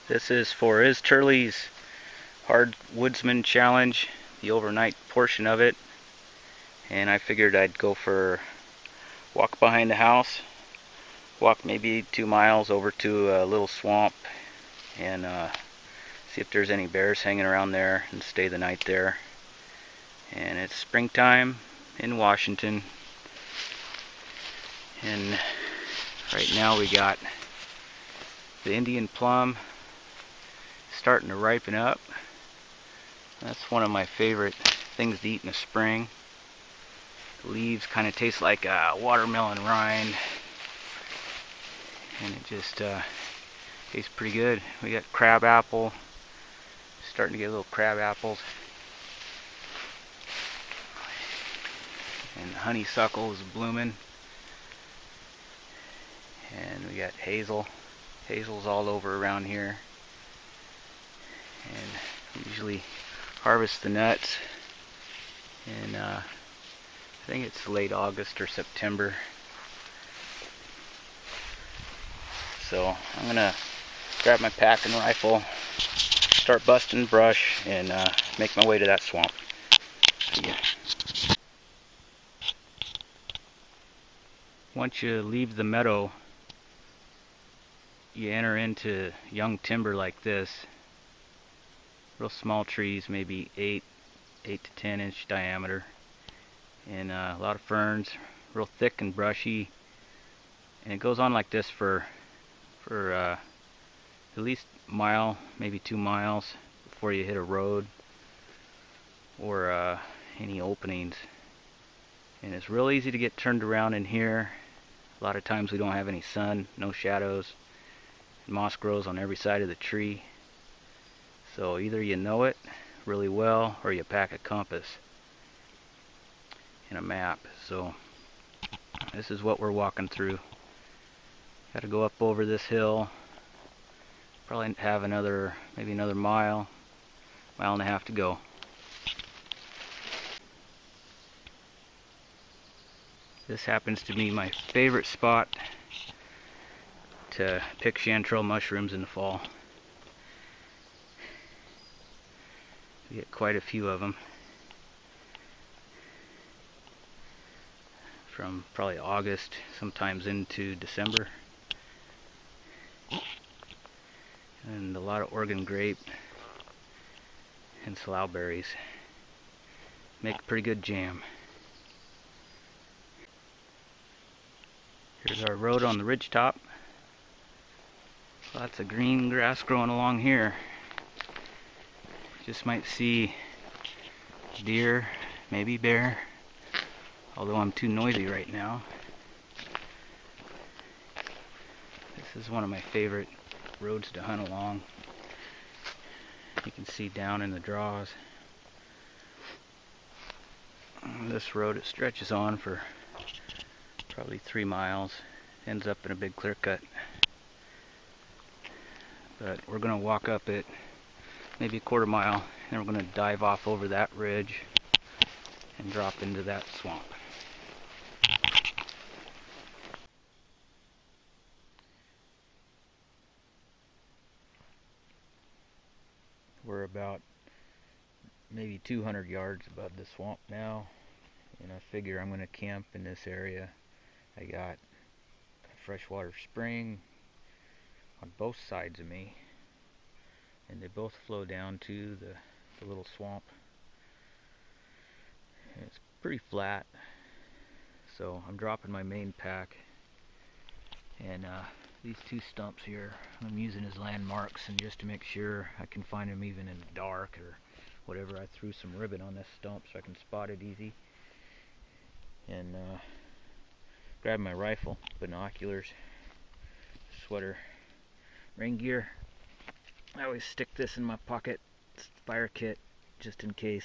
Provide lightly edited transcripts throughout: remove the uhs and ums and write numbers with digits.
This is for his Turley's Hardwoodsman challenge, the overnight portion of it. And I figured I'd go for a walk behind the house, walk maybe 2 miles over to a little swamp, and see if there's any bears hanging around there and stay the night there. And it's springtime in Washington, and right now we got the Indian plum starting to ripen up. That's one of my favorite things to eat in the spring. The leaves kind of taste like a watermelon rind, and it just tastes pretty good. We got crab apple, starting to get little crab apples, and honeysuckle is blooming, and we got hazel. Hazel's all over around here, and we usually harvest the nuts in I think it's late August or September. So I'm gonna grab my pack and rifle, start busting brush, and make my way to that swamp. See ya. Once you leave the meadow, you enter into young timber like this. Real small trees, maybe 8 to 10 inch diameter, and a lot of ferns, real thick and brushy. And it goes on like this for at least a mile, maybe 2 miles before you hit a road or any openings. And it's real easy to get turned around in here. A lot of times we don't have any sun, no shadows. Moss grows on every side of the tree. So either you know it really well or you pack a compass and a map. So this is what we're walking through. Got to go up over this hill. Probably have maybe another mile and a half to go. This happens to be my favorite spot to pick chanterelle mushrooms in the fall. We get quite a few of them from probably August, sometimes into December. And a lot of Oregon grape and slough berries. Make pretty good jam. Here's our road on the ridge top. Lots of green grass growing along here. Just might see deer, maybe bear, although I'm too noisy right now. This is one of my favorite roads to hunt along. You can see down in the draws. This road, it stretches on for probably 3 miles, ends up in a big clear cut. But we're going to walk up it maybe a quarter mile, and we're going to dive off over that ridge and drop into that swamp. We're about maybe 200 yards above the swamp now, and I figure I'm going to camp in this area. I got a freshwater spring on both sides of me, and they both flow down to the little swamp. And it's pretty flat, so I'm dropping my main pack, and these two stumps here I'm using as landmarks, and just to make sure I can find them even in the dark or whatever, I threw some ribbon on this stump so I can spot it easy. And grab my rifle, binoculars, sweater, rain gear. I always stick this in my pocket, fire kit, just in case,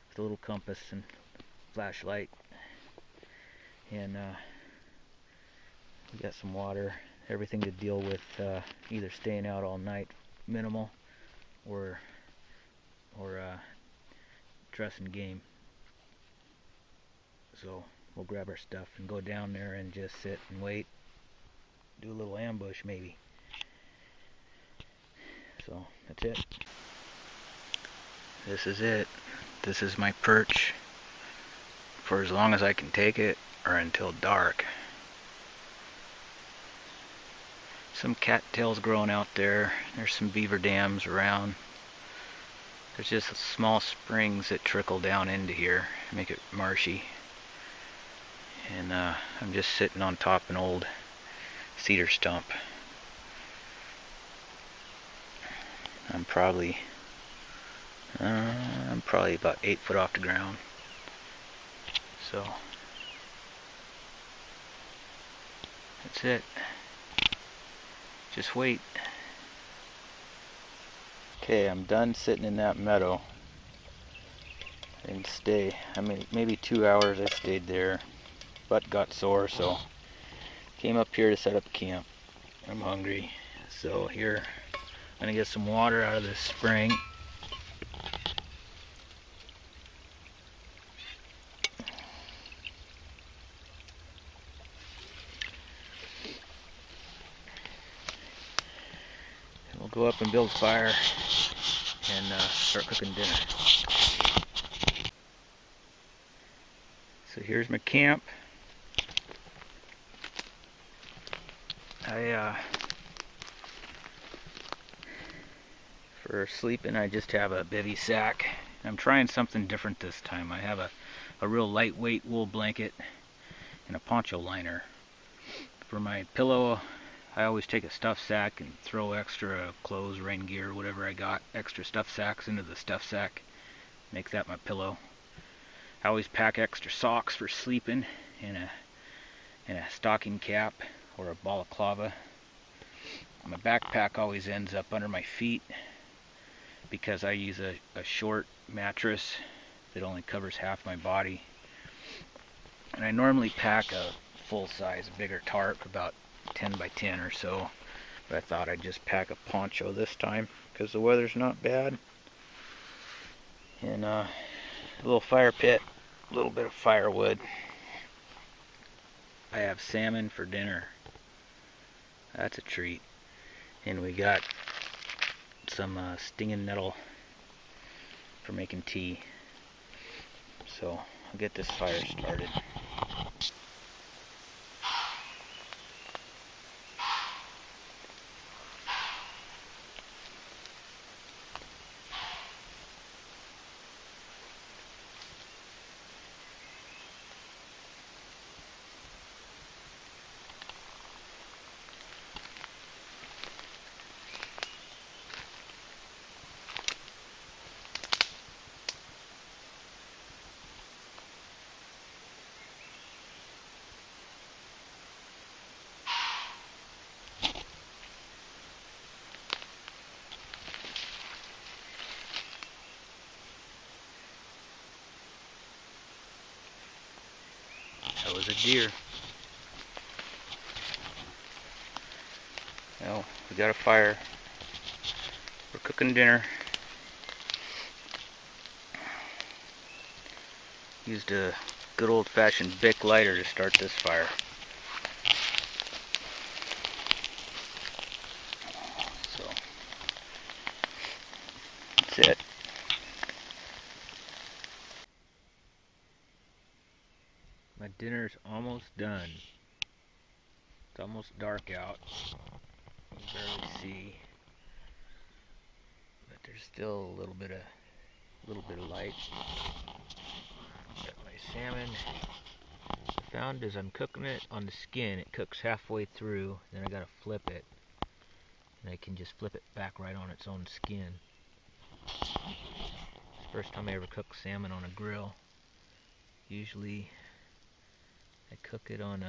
with a little compass and flashlight. And we got some water, everything to deal with either staying out all night, minimal, or dressing game. So we'll grab our stuff and go down there and just sit and wait, do a little ambush maybe. So that's it. This is it. This is my perch for as long as I can take it, or until dark. Some cattails growing out there. There's some beaver dams around. There's just small springs that trickle down into here, make it marshy. And I'm just sitting on top of an old cedar stump. I'm probably about 8 foot off the ground. So that's it. Just wait. Okay, I'm done sitting in that meadow. I didn't stay. I mean, maybe 2 hours I stayed there. Butt got sore, so came up here to set up camp. I'm hungry, so here I'm gonna get some water out of this spring. And we'll go up and build fire and start cooking dinner. So here's my camp. For sleeping, I just have a bivy sack. I'm trying something different this time. I have a real lightweight wool blanket and a poncho liner. For my pillow, I always take a stuff sack and throw extra clothes, rain gear, whatever I got, extra stuff sacks into the stuff sack. Make that my pillow. I always pack extra socks for sleeping and a stocking cap or a balaclava. My backpack always ends up under my feet because I use a short mattress that only covers half my body. And I normally pack a full-size, bigger tarp, about 10 by 10 or so. But I thought I'd just pack a poncho this time because the weather's not bad. And a little fire pit, a little bit of firewood. I have salmon for dinner. That's a treat. And we got some stinging nettle for making tea. So I'll get this fire started. That was a deer. Well, we got a fire. We're cooking dinner. Used a good old-fashioned Bic lighter to start this fire. So that's it. My dinner's almost done. It's almost dark out. You can barely see, but there's still a little bit of light. Got my salmon. I found as I'm cooking it on the skin, it cooks halfway through. Then I gotta flip it, and I can just flip it back right on its own skin. It's the first time I ever cooked salmon on a grill. Usually I cook it on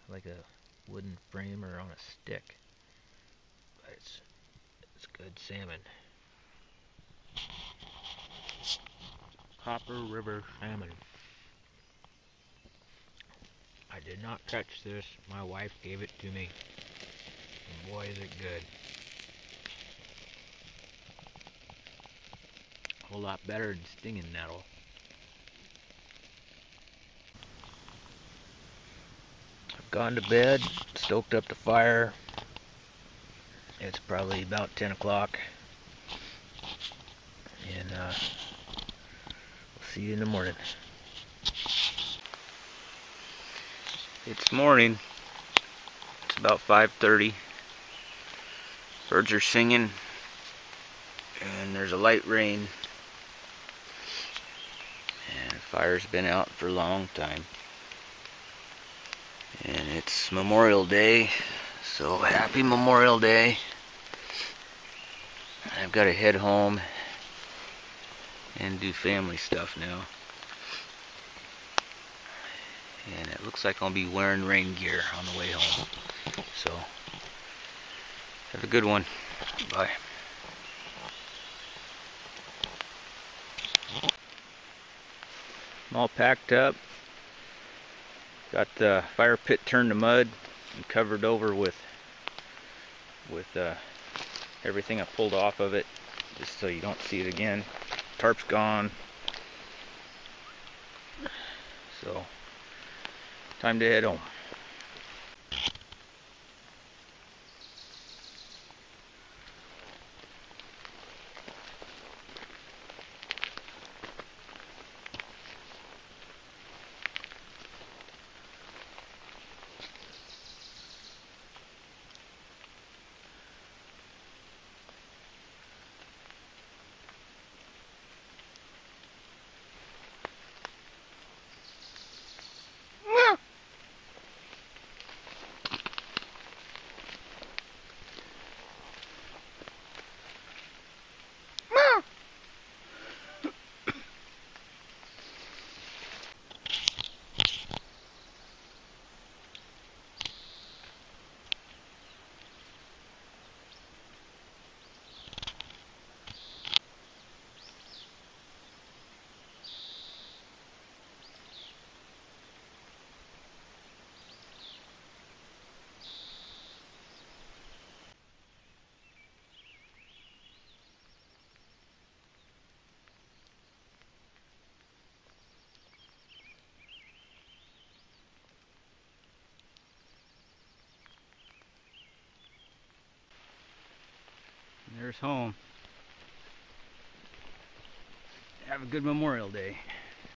like a wooden frame or on a stick. But it's good salmon. Copper River salmon. I did not catch this. My wife gave it to me. And boy, is it good. A whole lot better than stinging nettle. I've gone to bed, stoked up the fire. It's probably about 10 o'clock. and we'll see you in the morning. It's morning. It's about 5:30. Birds are singing, and there's a light rain, and the fire's been out for a long time. And it's Memorial Day, so happy Memorial Day. I've got to head home and do family stuff now. And it looks like I'll be wearing rain gear on the way home. So, have a good one. Bye. I'm all packed up. Got the fire pit turned to mud and covered over with everything I pulled off of it, just so you don't see it again. Tarp's gone. So, time to head home. There's home. Have a good Memorial Day.